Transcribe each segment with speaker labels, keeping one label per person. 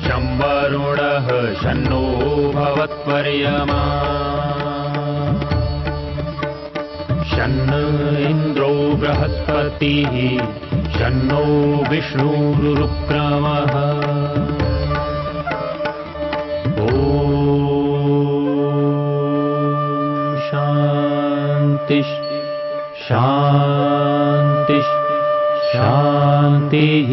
Speaker 1: शं वरुणः शन्नो भवत्वर्यमा शन्न इन्द्रो बृहस्पतिः शन्नो विष्णुरुक्रमः ॐ शान्ति शान्ति शान्तिः।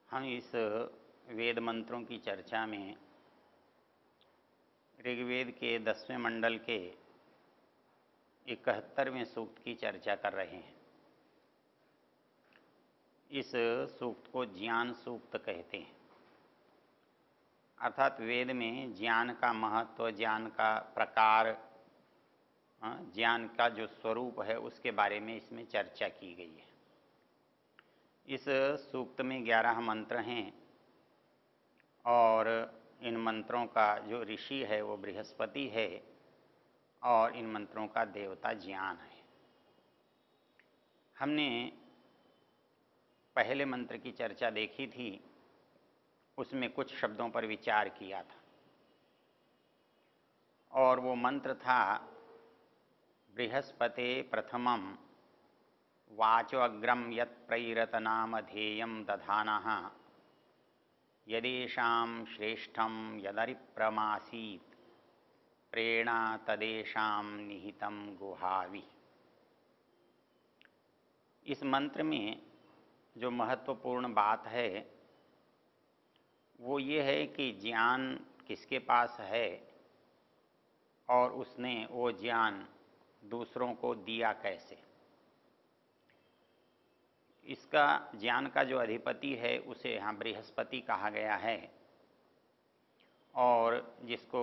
Speaker 2: हम इस वेद मंत्रों की चर्चा में ऋग्वेद के 10वें मंडल के 71वें सूक्त की चर्चा कर रहे हैं। इस सूक्त को ज्ञान सूक्त कहते हैं, अर्थात वेद में ज्ञान का महत्व, ज्ञान का प्रकार, ज्ञान का जो स्वरूप है उसके बारे में इसमें चर्चा की गई है। इस सूक्त में 11 मंत्र हैं और इन मंत्रों का जो ऋषि है वो बृहस्पति है और इन मंत्रों का देवता ज्ञान है। हमने पहले मंत्र की चर्चा देखी थी, उसमें कुछ शब्दों पर विचार किया था और वो मंत्र था बृहस्पते प्रथमं वाचो अग्रम यत् प्रैरतनामधेयं दधानः यदेषां श्रेष्ठं यदरिप्रमासीत् प्रेरणा तदेषां निहितं गुहावि। इस मंत्र में जो महत्वपूर्ण बात है वो ये है कि ज्ञान किसके पास है और उसने वो ज्ञान दूसरों को दिया कैसे। इसका ज्ञान का जो अधिपति है उसे यहाँ बृहस्पति कहा गया है और जिसको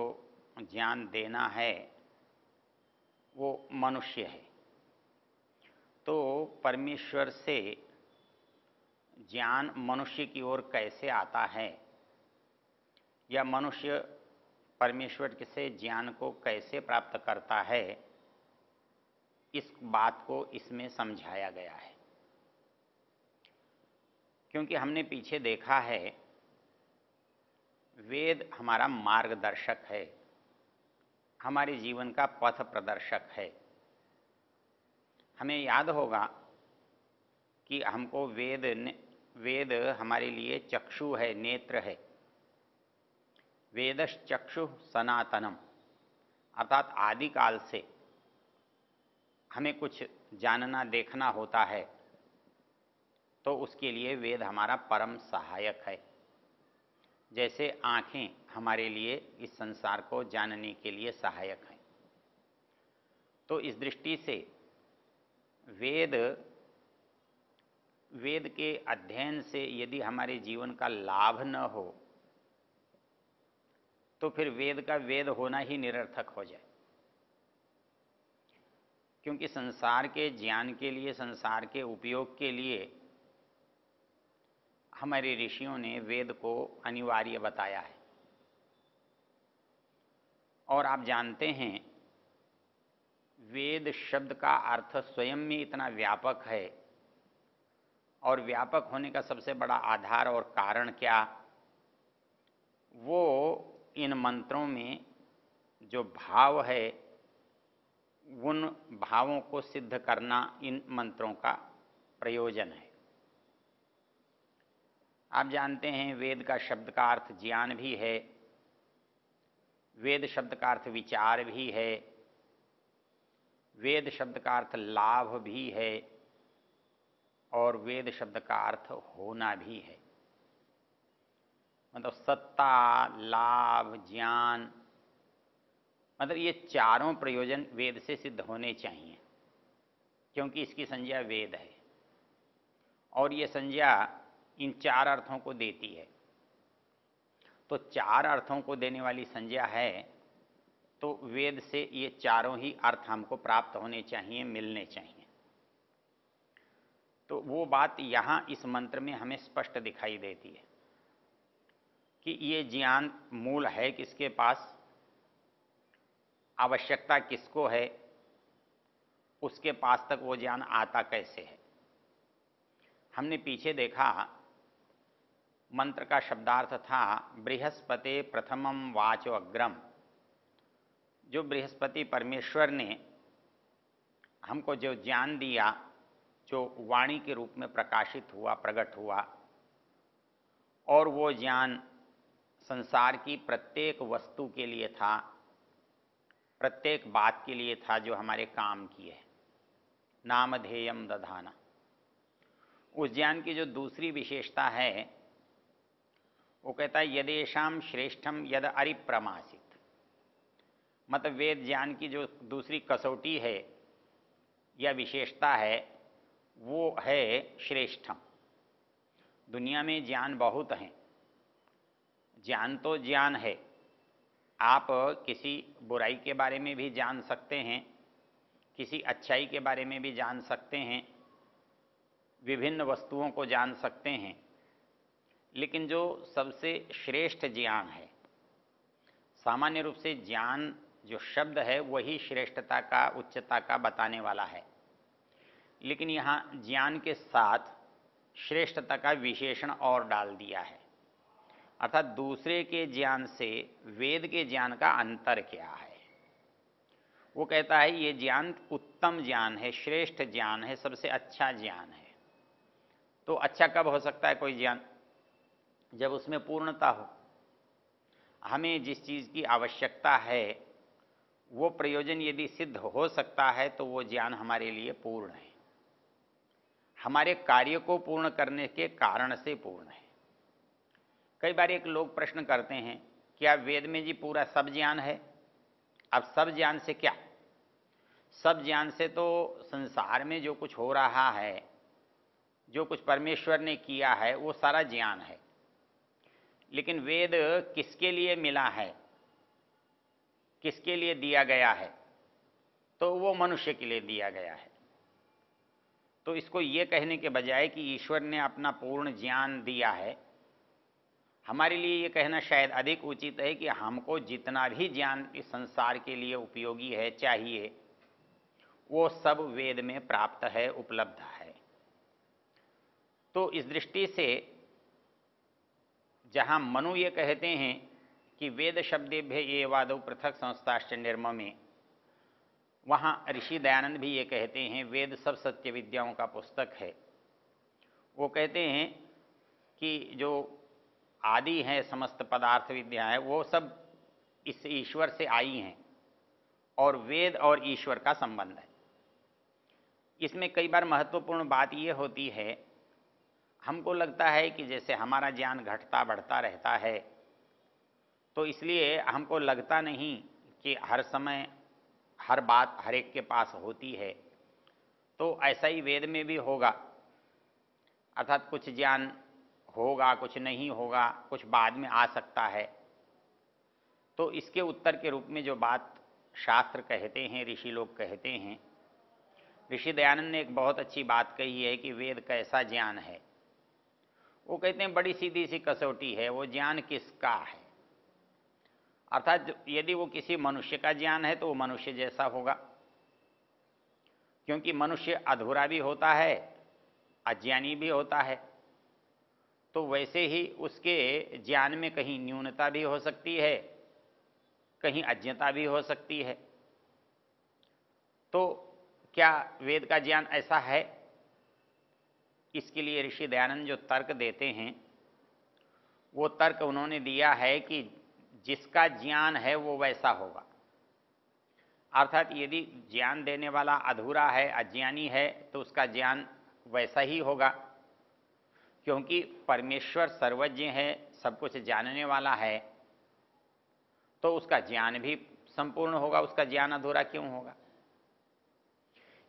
Speaker 2: ज्ञान देना है वो मनुष्य है। तो परमेश्वर से ज्ञान मनुष्य की ओर कैसे आता है या मनुष्य परमेश्वर से ज्ञान को कैसे प्राप्त करता है, इस बात को इसमें समझाया गया है। क्योंकि हमने पीछे देखा है वेद हमारा मार्गदर्शक है, हमारे जीवन का पथ प्रदर्शक है। हमें याद होगा कि हमको वेद हमारे लिए चक्षु है, नेत्र है। वेदश्चक्षु सनातनम, अर्थात आदिकाल से हमें कुछ जानना देखना होता है तो उसके लिए वेद हमारा परम सहायक है। जैसे आँखें हमारे लिए इस संसार को जानने के लिए सहायक हैं। तो इस दृष्टि से वेद के अध्ययन से यदि हमारे जीवन का लाभ न हो तो फिर वेद का वेद होना ही निरर्थक हो जाए। क्योंकि संसार के ज्ञान के लिए, संसार के उपयोग के लिए हमारे ऋषियों ने वेद को अनिवार्य बताया है। और आप जानते हैं वेद शब्द का अर्थ स्वयं में इतना व्यापक है और व्यापक होने का सबसे बड़ा आधार और कारण क्या, वो इन मंत्रों में जो भाव है उन भावों को सिद्ध करना इन मंत्रों का प्रयोजन है। आप जानते हैं वेद का शब्द का अर्थ ज्ञान भी है, वेद शब्द का अर्थ विचार भी है, वेद शब्द का अर्थ लाभ भी है और वेद शब्द का अर्थ होना भी है। मतलब सत्ता, लाभ, ज्ञान, मतलब ये चारों प्रयोजन वेद से सिद्ध होने चाहिए, क्योंकि इसकी संज्ञा वेद है और ये संज्ञा इन चार अर्थों को देती है। तो चार अर्थों को देने वाली संज्ञा है तो वेद से ये चारों ही अर्थ हमको प्राप्त होने चाहिए, मिलने चाहिए। तो वो बात यहाँ इस मंत्र में हमें स्पष्ट दिखाई देती है। कि ये ज्ञान मूल है किसके पास, आवश्यकता किसको है, उसके पास तक वो ज्ञान आता कैसे है। हमने पीछे देखा मंत्र का शब्दार्थ था बृहस्पति प्रथमम वाचो अग्रम। जो बृहस्पति परमेश्वर ने हमको जो ज्ञान दिया, जो वाणी के रूप में प्रकाशित हुआ, प्रकट हुआ, और वो ज्ञान संसार की प्रत्येक वस्तु के लिए था, प्रत्येक बात के लिए था जो हमारे काम की है। नामधेयम दधाना। उस ज्ञान की जो दूसरी विशेषता है वो कहता है यदेशाम श्रेष्ठम यद अरिप्रमासित। मतलब वेद ज्ञान की जो दूसरी कसौटी है या विशेषता है वो है श्रेष्ठम। दुनिया में ज्ञान बहुत हैं, ज्ञान तो ज्ञान है। आप किसी बुराई के बारे में भी जान सकते हैं, किसी अच्छाई के बारे में भी जान सकते हैं, विभिन्न वस्तुओं को जान सकते हैं, लेकिन जो सबसे श्रेष्ठ ज्ञान है, सामान्य रूप से ज्ञान जो शब्द है वही श्रेष्ठता का, उच्चता का बताने वाला है, लेकिन यहाँ ज्ञान के साथ श्रेष्ठता का विशेषण और डाल दिया है। अर्थात दूसरे के ज्ञान से वेद के ज्ञान का अंतर क्या है। वो कहता है ये ज्ञान उत्तम ज्ञान है, श्रेष्ठ ज्ञान है, सबसे अच्छा ज्ञान है। तो अच्छा कब हो सकता है कोई ज्ञान? जब उसमें पूर्णता हो। हमें जिस चीज़ की आवश्यकता है वो प्रयोजन यदि सिद्ध हो सकता है तो वो ज्ञान हमारे लिए पूर्ण है, हमारे कार्य को पूर्ण करने के कारण से पूर्ण है। कई बार एक लोग प्रश्न करते हैं क्या वेद में जी पूरा सब ज्ञान है? अब सब ज्ञान से क्या? सब ज्ञान से तो संसार में जो कुछ हो रहा है, जो कुछ परमेश्वर ने किया है वो सारा ज्ञान है। लेकिन वेद किसके लिए मिला है, किसके लिए दिया गया है? तो वो मनुष्य के लिए दिया गया है। तो इसको ये कहने के बजाय कि ईश्वर ने अपना पूर्ण ज्ञान दिया है, हमारे लिए ये कहना शायद अधिक उचित है कि हमको जितना भी ज्ञान इस संसार के लिए उपयोगी है, चाहिए, वो सब वेद में प्राप्त है, उपलब्ध है। तो इस दृष्टि से जहाँ मनु ये कहते हैं कि वेद शब्देभ्य ये वादो पृथक संस्थाश्च निर्ममे, वहाँ ऋषि दयानंद भी ये कहते हैं वेद सब सत्य विद्याओं का पुस्तक है। वो कहते हैं कि जो आदि है समस्त पदार्थ विद्या है वो सब इस ईश्वर से आई हैं और वेद और ईश्वर का संबंध है। इसमें कई बार महत्वपूर्ण बात ये होती है, हमको लगता है कि जैसे हमारा ज्ञान घटता बढ़ता रहता है तो इसलिए हमको लगता नहीं कि हर समय हर बात हर एक के पास होती है। तो ऐसा ही वेद में भी होगा, अर्थात कुछ ज्ञान होगा, कुछ नहीं होगा, कुछ बाद में आ सकता है। तो इसके उत्तर के रूप में जो बात शास्त्र कहते हैं, ऋषि लोग कहते हैं, ऋषि दयानंद ने एक बहुत अच्छी बात कही है कि वेद कैसा ज्ञान है। वो कहते हैं बड़ी सीधी सी कसौटी है, वो ज्ञान किसका है। अर्थात यदि वो किसी मनुष्य का ज्ञान है तो वो मनुष्य जैसा होगा, क्योंकि मनुष्य अधूरा भी होता है, अज्ञानी भी होता है। तो वैसे ही उसके ज्ञान में कहीं न्यूनता भी हो सकती है, कहीं अज्ञता भी हो सकती है। तो क्या वेद का ज्ञान ऐसा है? इसके लिए ऋषि दयानंद जो तर्क देते हैं वो तर्क उन्होंने दिया है कि जिसका ज्ञान है वो वैसा होगा। अर्थात यदि ज्ञान देने वाला अधूरा है, अज्ञानी है, तो उसका ज्ञान वैसा ही होगा, क्योंकि परमेश्वर सर्वज्ञ है, सब कुछ जानने वाला है, तो उसका ज्ञान भी संपूर्ण होगा, उसका ज्ञान अधूरा क्यों होगा।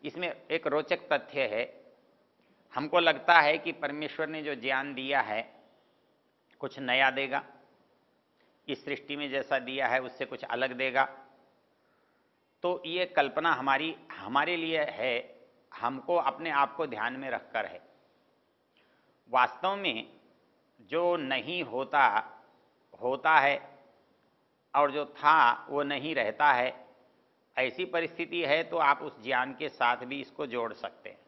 Speaker 2: इसमें एक रोचक तथ्य है, हमको लगता है कि परमेश्वर ने जो ज्ञान दिया है कुछ नया देगा, इस सृष्टि में जैसा दिया है उससे कुछ अलग देगा। तो ये कल्पना हमारे लिए है, हमको अपने आप को ध्यान में रखकर है। वास्तव में जो नहीं होता होता है और जो था वो नहीं रहता है, ऐसी परिस्थिति है तो आप उस ज्ञान के साथ भी इसको जोड़ सकते हैं।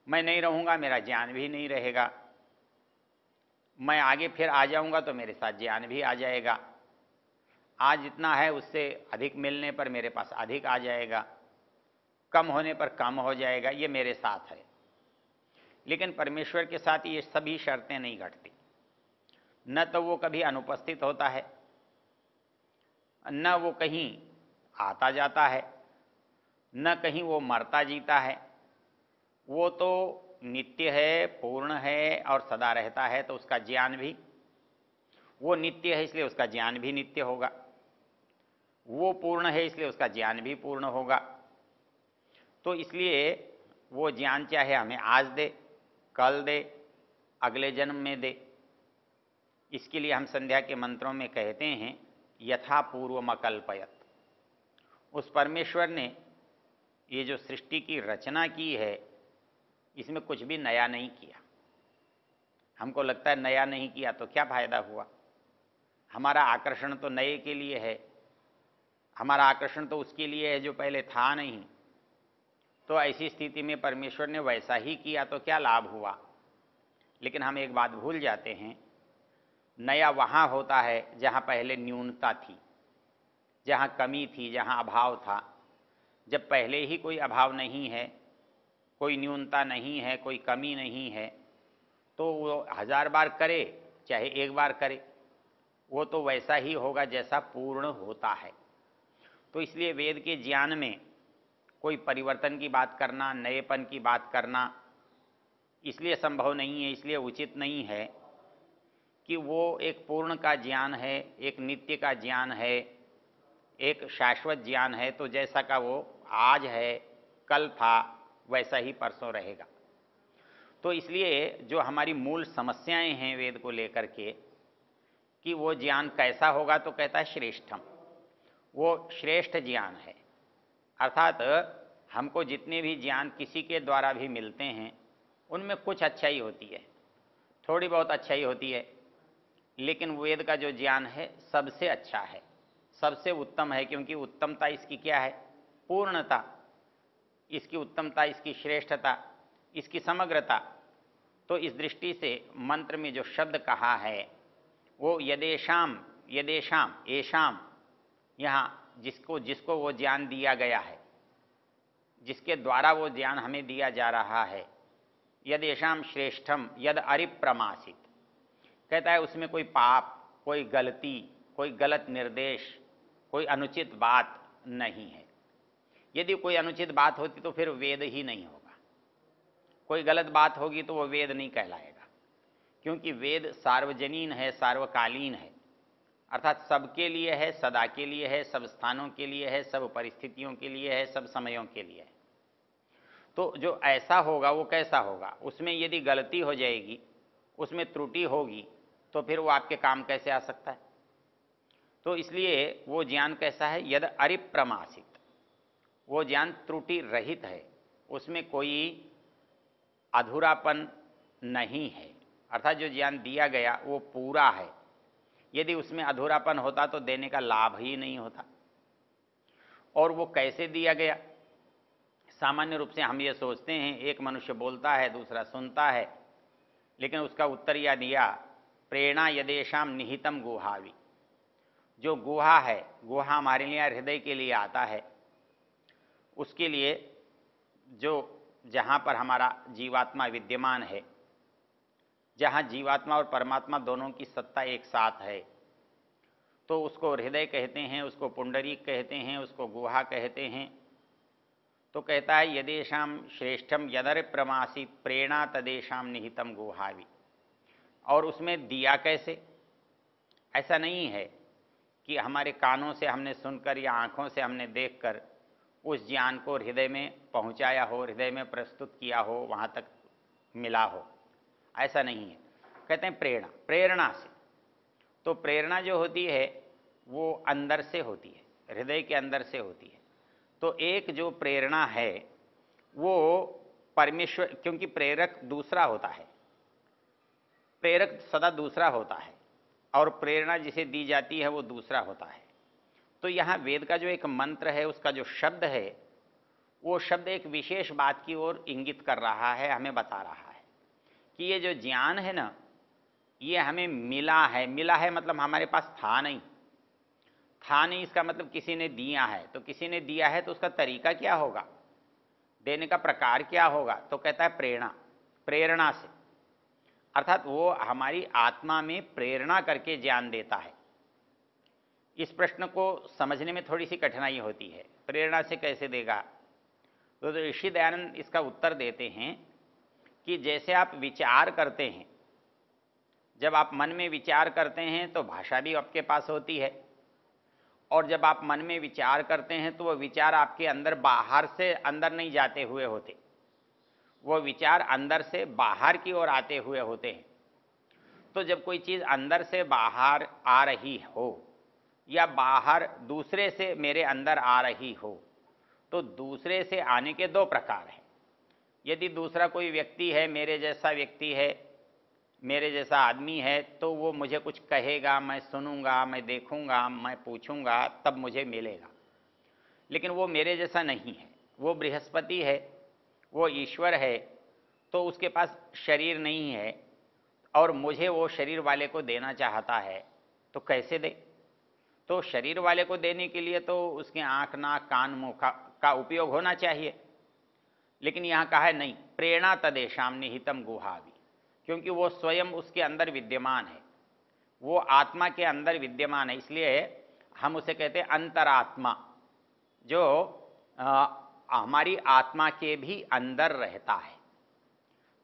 Speaker 2: मैं नहीं रहूँगा, मेरा ज्ञान भी नहीं रहेगा। मैं आगे फिर आ जाऊँगा तो मेरे साथ ज्ञान भी आ जाएगा। आज जितना है उससे अधिक मिलने पर मेरे पास अधिक आ जाएगा, कम होने पर कम हो जाएगा, ये मेरे साथ है। लेकिन परमेश्वर के साथ ये सभी शर्तें नहीं घटती। न तो वो कभी अनुपस्थित होता है, न वो कहीं आता जाता है, न कहीं वो मरता जीता है। वो तो नित्य है, पूर्ण है और सदा रहता है, तो उसका ज्ञान भी, वो नित्य है इसलिए उसका ज्ञान भी नित्य होगा। वो पूर्ण है इसलिए उसका ज्ञान भी पूर्ण होगा। तो इसलिए वो ज्ञान चाहे हमें आज दे, कल दे, अगले जन्म में दे। इसके लिए हम संध्या के मंत्रों में कहते हैं यथा पूर्वमकल्पयत। उस परमेश्वर ने ये जो सृष्टि की रचना की है, इसमें कुछ भी नया नहीं किया। हमको लगता है नया नहीं किया तो क्या फायदा हुआ। हमारा आकर्षण तो नए के लिए है, हमारा आकर्षण तो उसके लिए है जो पहले था नहीं। तो ऐसी स्थिति में परमेश्वर ने वैसा ही किया तो क्या लाभ हुआ। लेकिन हम एक बात भूल जाते हैं, नया वहाँ होता है जहाँ पहले न्यूनता थी, जहाँ कमी थी, जहाँ अभाव था। जब पहले ही कोई अभाव नहीं है, कोई न्यूनता नहीं है, कोई कमी नहीं है, तो वो 1000 बार करे चाहे एक बार करे, वो तो वैसा ही होगा जैसा पूर्ण होता है। तो इसलिए वेद के ज्ञान में कोई परिवर्तन की बात करना, नएपन की बात करना इसलिए संभव नहीं है, इसलिए उचित नहीं है कि वो एक पूर्ण का ज्ञान है, एक नित्य का ज्ञान है, एक शाश्वत ज्ञान है। तो जैसा का वो आज है, कल था, वैसा ही परसों रहेगा। तो इसलिए जो हमारी मूल समस्याएं हैं वेद को लेकर के कि वो ज्ञान कैसा होगा, तो कहता है श्रेष्ठम, वो श्रेष्ठ ज्ञान है। अर्थात हमको जितने भी ज्ञान किसी के द्वारा भी मिलते हैं उनमें कुछ अच्छाई होती है, थोड़ी बहुत अच्छाई होती है, लेकिन वेद का जो ज्ञान है सबसे अच्छा है, सबसे उत्तम है। क्योंकि उत्तमता इसकी क्या है, पूर्णता, इसकी उत्तमता, इसकी श्रेष्ठता, इसकी समग्रता। तो इस दृष्टि से मंत्र में जो शब्द कहा है वो यदेशाम, यदेशाम, येषाम, यहाँ जिसको वो ज्ञान दिया गया है, जिसके द्वारा वो ज्ञान हमें दिया जा रहा है, यदेशाम श्रेष्ठम यद अरिप्रमासित, कहता है उसमें कोई पाप, कोई गलती, कोई गलत निर्देश, कोई अनुचित बात नहीं है। यदि कोई अनुचित बात होती तो फिर वेद ही नहीं होगा, कोई गलत बात होगी तो वो वेद नहीं कहलाएगा। क्योंकि वेद सार्वजनीन है, सार्वकालीन है, अर्थात सबके लिए है, सदा के लिए है, सब स्थानों के लिए है, सब परिस्थितियों के लिए है, सब समयों के लिए है। तो जो ऐसा होगा वो कैसा होगा, उसमें यदि गलती हो जाएगी, उसमें त्रुटि होगी, तो फिर वो आपके काम कैसे आ सकता है। तो इसलिए वो ज्ञान कैसा है, यद अरिप्रमासित, वो ज्ञान त्रुटि रहित है, उसमें कोई अधूरापन नहीं है। अर्थात जो ज्ञान दिया गया वो पूरा है। यदि उसमें अधूरापन होता तो देने का लाभ ही नहीं होता। और वो कैसे दिया गया, सामान्य रूप से हम ये सोचते हैं एक मनुष्य बोलता है, दूसरा सुनता है, लेकिन उसका उत्तर यह दिया प्रेरणा यदेशाम निहितम गुहावी। जो गुहा है, गुहा हमारे लिए हृदय के लिए आता है, उसके लिए जो जहाँ पर हमारा जीवात्मा विद्यमान है, जहाँ जीवात्मा और परमात्मा दोनों की सत्ता एक साथ है, तो उसको हृदय कहते हैं, उसको पुंडरीक कहते हैं, उसको गुहा कहते हैं। तो कहता है यदेशाम श्रेष्ठम यदर प्रमासित प्रेरणा तदेशाम निहितम गुहावी। और उसमें दिया कैसे, ऐसा नहीं है कि हमारे कानों से हमने सुनकर या आँखों से हमने देखकर उस ज्ञान को हृदय में पहुँचाया हो, हृदय में प्रस्तुत किया हो, वहाँ तक मिला हो, ऐसा नहीं है। कहते हैं प्रेरणा, प्रेरणा से। तो प्रेरणा जो होती है वो अंदर से होती है, हृदय के अंदर से होती है। तो एक जो प्रेरणा है वो परमेश्वर, क्योंकि प्रेरक दूसरा होता है, प्रेरक सदा दूसरा होता है और प्रेरणा जिसे दी जाती है वो दूसरा होता है। तो यहाँ वेद का जो एक मंत्र है, उसका जो शब्द है, वो शब्द एक विशेष बात की ओर इंगित कर रहा है, हमें बता रहा है कि ये जो ज्ञान है ना, ये हमें मिला है। मिला है मतलब हमारे पास था नहीं, था नहीं इसका मतलब किसी ने दिया है। तो किसी ने दिया है तो उसका तरीका क्या होगा, देने का प्रकार क्या होगा? तो कहता है प्रेरणा, प्रेरणा से, अर्थात वो हमारी आत्मा में प्रेरणा करके ज्ञान देता है। इस प्रश्न को समझने में थोड़ी सी कठिनाई होती है, प्रेरणा से कैसे देगा? तो ऋषि दयानंद इसका उत्तर देते हैं कि जैसे आप विचार करते हैं, जब आप मन में विचार करते हैं तो भाषा भी आपके पास होती है, और जब आप मन में विचार करते हैं तो वो विचार आपके अंदर बाहर से अंदर नहीं जाते हुए होते, वो विचार अंदर से बाहर की ओर आते हुए होते हैं। तो जब कोई चीज़ अंदर से बाहर आ रही हो या बाहर दूसरे से मेरे अंदर आ रही हो, तो दूसरे से आने के दो प्रकार हैं। यदि दूसरा कोई व्यक्ति है, मेरे जैसा व्यक्ति है, मेरे जैसा आदमी है, तो वो मुझे कुछ कहेगा, मैं सुनूंगा, मैं देखूंगा, मैं पूछूंगा, तब मुझे मिलेगा। लेकिन वो मेरे जैसा नहीं है, वो बृहस्पति है, वो ईश्वर है, तो उसके पास शरीर नहीं है और मुझे वो शरीर वाले को देना चाहता है, तो कैसे दे? तो शरीर वाले को देने के लिए तो उसके आँख, नाक, कान, मुख का उपयोग होना चाहिए। लेकिन यहाँ कहा है नहीं, प्रेरणा तदेशाम निहितम गुहावि, क्योंकि वो स्वयं उसके अंदर विद्यमान है, वो आत्मा के अंदर विद्यमान है, इसलिए हम उसे कहते हैं अंतरात्मा, जो हमारी आत्मा के भी अंदर रहता है।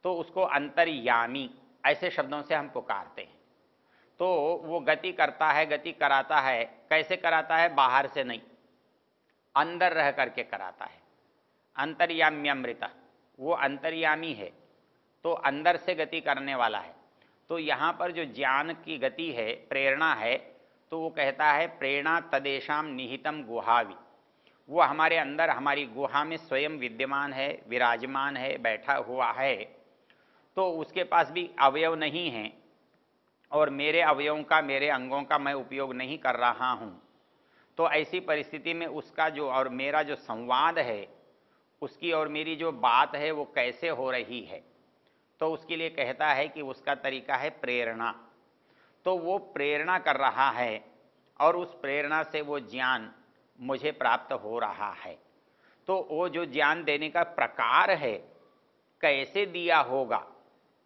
Speaker 2: तो उसको अंतर्यामी ऐसे शब्दों से हम पुकारते हैं। तो वो गति करता है, गति कराता है। कैसे कराता है? बाहर से नहीं, अंदर रह करके कराता है। अंतर्याम्यमृत, वो अंतर्यामी है, तो अंदर से गति करने वाला है। तो यहाँ पर जो ज्ञान की गति है, प्रेरणा है, तो वो कहता है प्रेरणा तदेशाम निहितम गुहावि, वो हमारे अंदर, हमारी गुहा में स्वयं विद्यमान है, विराजमान है, बैठा हुआ है। तो उसके पास भी अवयव नहीं है और मेरे अवयवों का, मेरे अंगों का मैं उपयोग नहीं कर रहा हूँ। तो ऐसी परिस्थिति में उसका जो और मेरा जो संवाद है, उसकी और मेरी जो बात है वो कैसे हो रही है, तो उसके लिए कहता है कि उसका तरीका है प्रेरणा। तो वो प्रेरणा कर रहा है और उस प्रेरणा से वो ज्ञान मुझे प्राप्त हो रहा है। तो वो जो ज्ञान देने का प्रकार है, कैसे दिया होगा?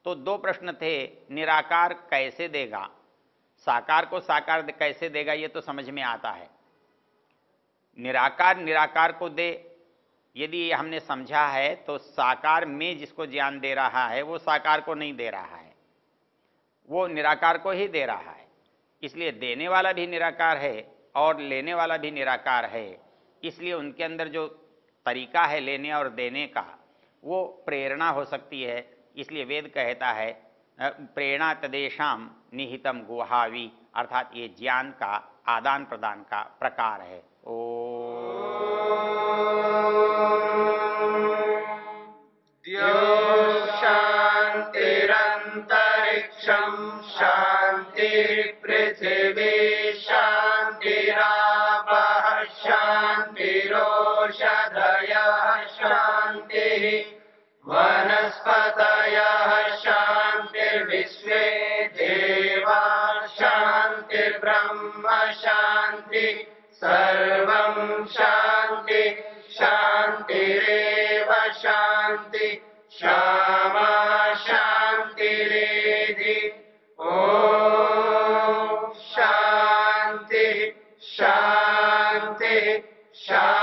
Speaker 2: तो दो प्रश्न थे, निराकार कैसे देगा, साकार को साकार कैसे देगा, ये तो समझ में आता है। निराकार निराकार को दे, यदि हमने समझा है तो साकार में जिसको ज्ञान दे रहा है वो साकार को नहीं दे रहा है, वो निराकार को ही दे रहा है। इसलिए देने वाला भी निराकार है और लेने वाला भी निराकार है। इसलिए उनके अंदर जो तरीका है लेने और देने का, वो प्रेरणा हो सकती है। इसलिए वेद कहता है प्रेरणा तदेशाम निहितम गुहावि, अर्थात ये ज्ञान का आदान प्रदान का प्रकार है।
Speaker 3: शांतिरंतरिक्षं शांति पृथिवी शांतिरापः शांतिरोषधयः शांतिः वनस्पतयः शांतिर्विश्वे देवा शांतिर्ब्रह्म शांति सर्वं शांति शांतिरेव शांति क्षमा शांतिरेधि। ओम शांति शांति शांति।